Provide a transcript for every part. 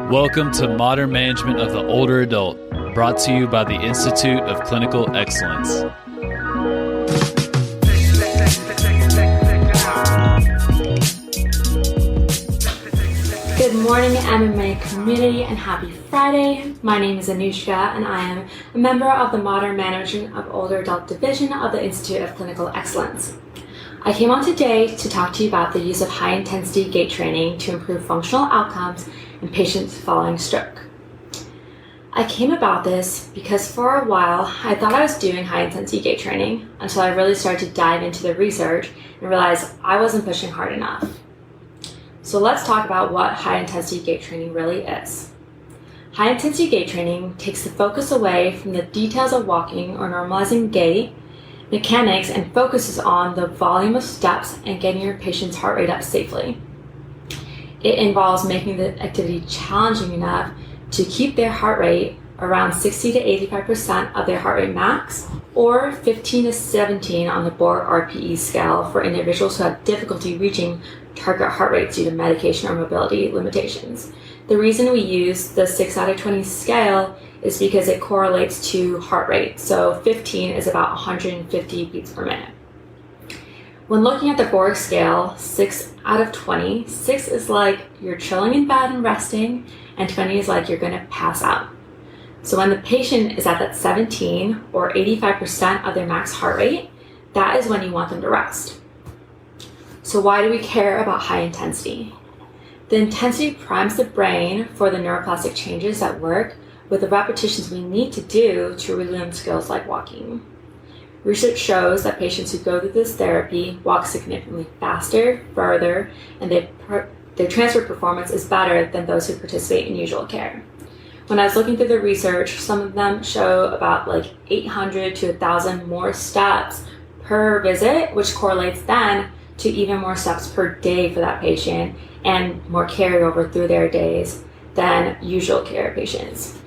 Welcome to Modern Management of the Older Adult, brought to you by the Institute of Clinical Excellence. Good morning, MMA community, and happy Friday. My name is Annoushka, and I am a member of the Modern Management of Older Adult Division of the Institute of Clinical Excellence. I came on today to talk to you about the use of high-intensity gait training to improve functional outcomes in patients following stroke. I came about this because for a while I thought I was doing high-intensity gait training until I really started to dive into the research and realized I wasn't pushing hard enough. So let's talk about what high-intensity gait training really is. High-intensity gait training takes the focus away from the details of walking or normalizing gait mechanics and focuses on the volume of steps and getting your patient's heart rate up safely. It involves making the activity challenging enough to keep their heart rate around 60 to 85% of their heart rate max, or 15 to 17 on the Borg RPE scale for individuals who have difficulty reaching target heart rates due to medication or mobility limitations. The reason we use the 6 out of 20 scale is because it correlates to heart rate. So 15 is about 150 beats per minute. When looking at the Borg scale, 6 out of 20, 6 is like you're chilling in bed and resting, and 20 is like you're gonna pass out. So when the patient is at that 17 or 85% of their max heart rate, that is when you want them to rest. So why do we care about high intensity? The intensity primes the brain for the neuroplastic changes that work with the repetitions we need to do to relearn skills like walking. Research shows that patients who go through this therapy walk significantly faster, further, and their transfer performance is better than those who participate in usual care. When I was looking through the research, some of them show about like 800 to 1,000 more steps per visit, which correlates then to even more steps per day for that patient and more carryover through their days than usual care patients.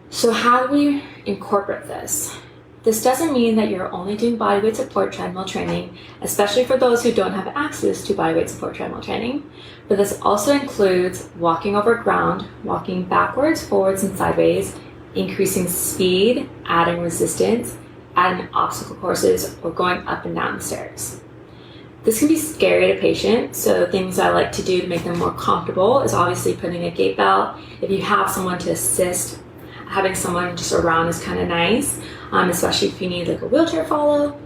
So how do we incorporate this? This doesn't mean that you're only doing bodyweight support treadmill training, especially for those who don't have access to bodyweight support treadmill training, but this also includes walking over ground, walking backwards, forwards, and sideways, increasing speed, adding resistance, adding obstacle courses, or going up and down the stairs. This can be scary to patients, so things I like to do to make them more comfortable is obviously putting a gait belt. If you have someone to assist, having someone just around is kind of nice, especially if you need like a wheelchair follow,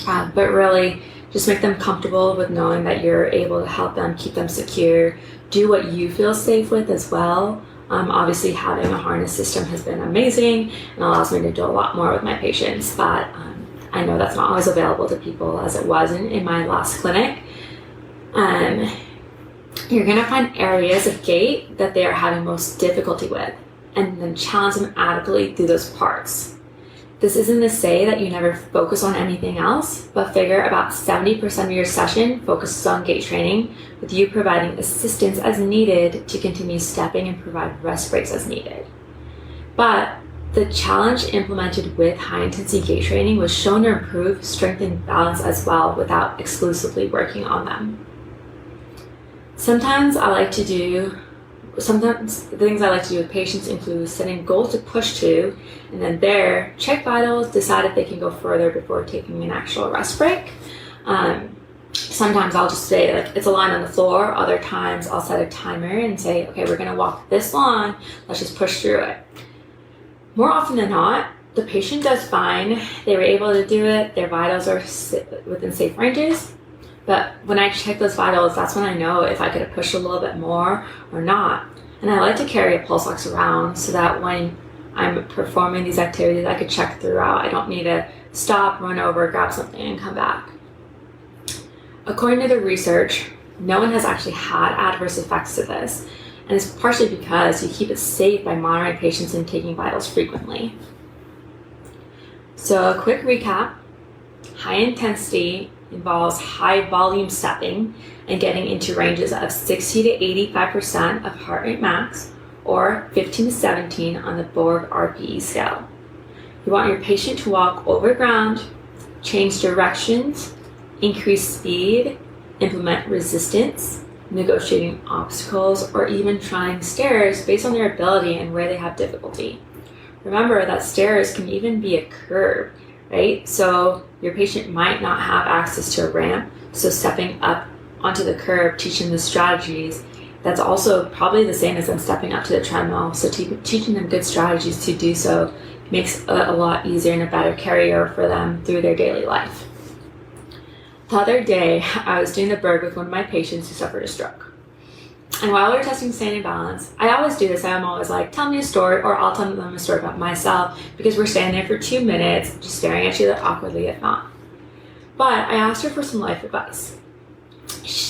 but really just make them comfortable with knowing that you're able to help them, keep them secure, do what you feel safe with as well. Obviously having a harness system has been amazing and allows me to do a lot more with my patients, but I know that's not always available to people as it was in my last clinic. You're gonna find areas of gait that they are having most difficulty with, and then challenge them adequately through those parts. This isn't to say that you never focus on anything else, but figure about 70% of your session focuses on gait training, with you providing assistance as needed to continue stepping and provide rest breaks as needed. But the challenge implemented with high-intensity gait training was shown to improve strength and balance as well without exclusively working on them. Sometimes the things I like to do with patients include setting goals to push to, and then there, check vitals, decide if they can go further before taking an actual rest break. Sometimes I'll just say, like, it's a line on the floor. Other times I'll set a timer and say, okay, we're gonna walk this long, let's just push through it. More often than not, the patient does fine. They were able to do it, their vitals are within safe ranges. But when I check those vitals, that's when I know if I could have pushed a little bit more or not. And I like to carry a pulse ox around so that when I'm performing these activities, I could check throughout. I don't need to stop, run over, grab something, and come back. According to the research, no one has actually had adverse effects to this. And it's partially because you keep it safe by monitoring patients and taking vitals frequently. So a quick recap: high intensity involves high volume stepping and getting into ranges of 60 to 85% of heart rate max, or 15 to 17 on the Borg RPE scale. You want your patient to walk over ground, change directions, increase speed, implement resistance, negotiating obstacles, or even trying stairs based on their ability and where they have difficulty. Remember that stairs can even be a curb, right? So your patient might not have access to a ramp, so stepping up onto the curb, teaching the strategies, that's also probably the same as them stepping up to the treadmill. So teaching them good strategies to do so makes it a lot easier and a better carryover for them through their daily life. The other day, I was doing the bird with one of my patients who suffered a stroke. And while we were testing standing balance, I always do this. I'm always like, tell me a story, or I'll tell them a story about myself, because we're standing there for 2 minutes, just staring at each other awkwardly if not. But I asked her for some life advice.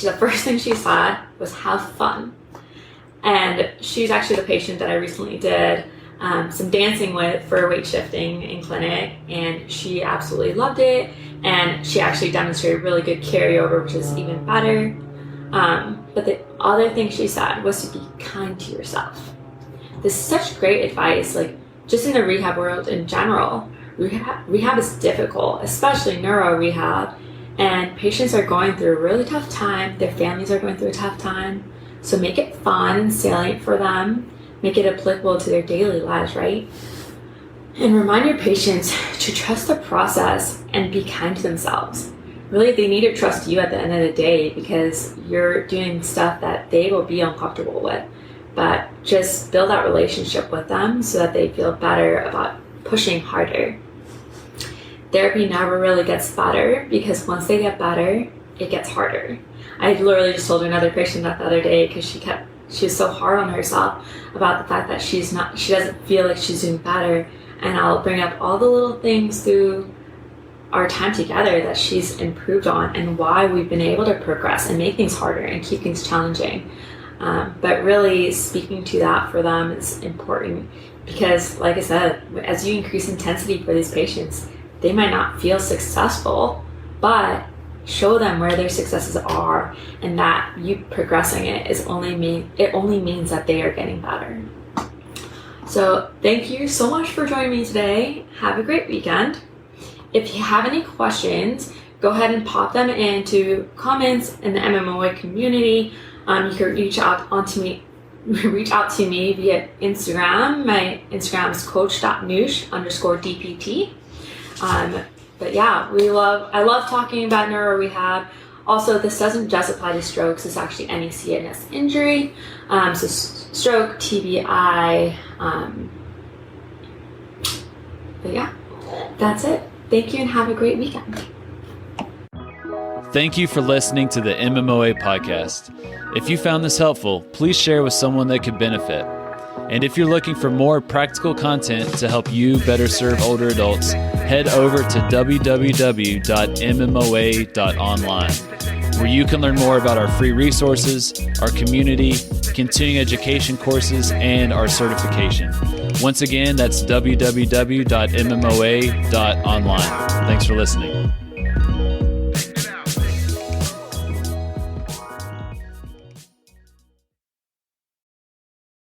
The first thing she said was have fun. And she's actually the patient that I recently did some dancing with for weight shifting in clinic, and she absolutely loved it, and she actually demonstrated really good carryover, which is even better. But the other thing she said was to be kind to yourself. This is such great advice, like just in the rehab world in general. Rehab is difficult, especially neuro rehab, and patients are going through a really tough time. Their families are going through a tough time. So make it fun and salient for them. Make it applicable to their daily lives, right? And remind your patients to trust the process and be kind to themselves. Really, they need to trust you at the end of the day, because you're doing stuff that they will be uncomfortable with. But just build that relationship with them so that they feel better about pushing harder. Therapy never really gets better, because once they get better, it gets harder. I literally just told another patient that the other day, because she was so hard on herself about the fact that she doesn't feel like she's doing better. And I'll bring up all the little things through our time together that she's improved on, and why we've been able to progress and make things harder and keep things challenging. But really speaking to that for them is important, because like I said, as you increase intensity for these patients, they might not feel successful, but show them where their successes are, and that you progressing it only means that they are getting better. So thank you so much for joining me today. Have a great weekend. If you have any questions, go ahead and pop them into comments in the MMOA community. You can reach out to me via Instagram. My Instagram is coach.noosh_DPT. But yeah, I love talking about neuro rehab. Also, this doesn't just apply to strokes. It's actually any CNS injury. So stroke, TBI. But yeah, that's it. Thank you and have a great weekend. Thank you for listening to the MMOA podcast. If you found this helpful, please share with someone that could benefit. And if you're looking for more practical content to help you better serve older adults, head over to www.mmoa.online, where you can learn more about our free resources, our community, continuing education courses, and our certification. Once again, that's www.mmoa.online. Thanks for listening.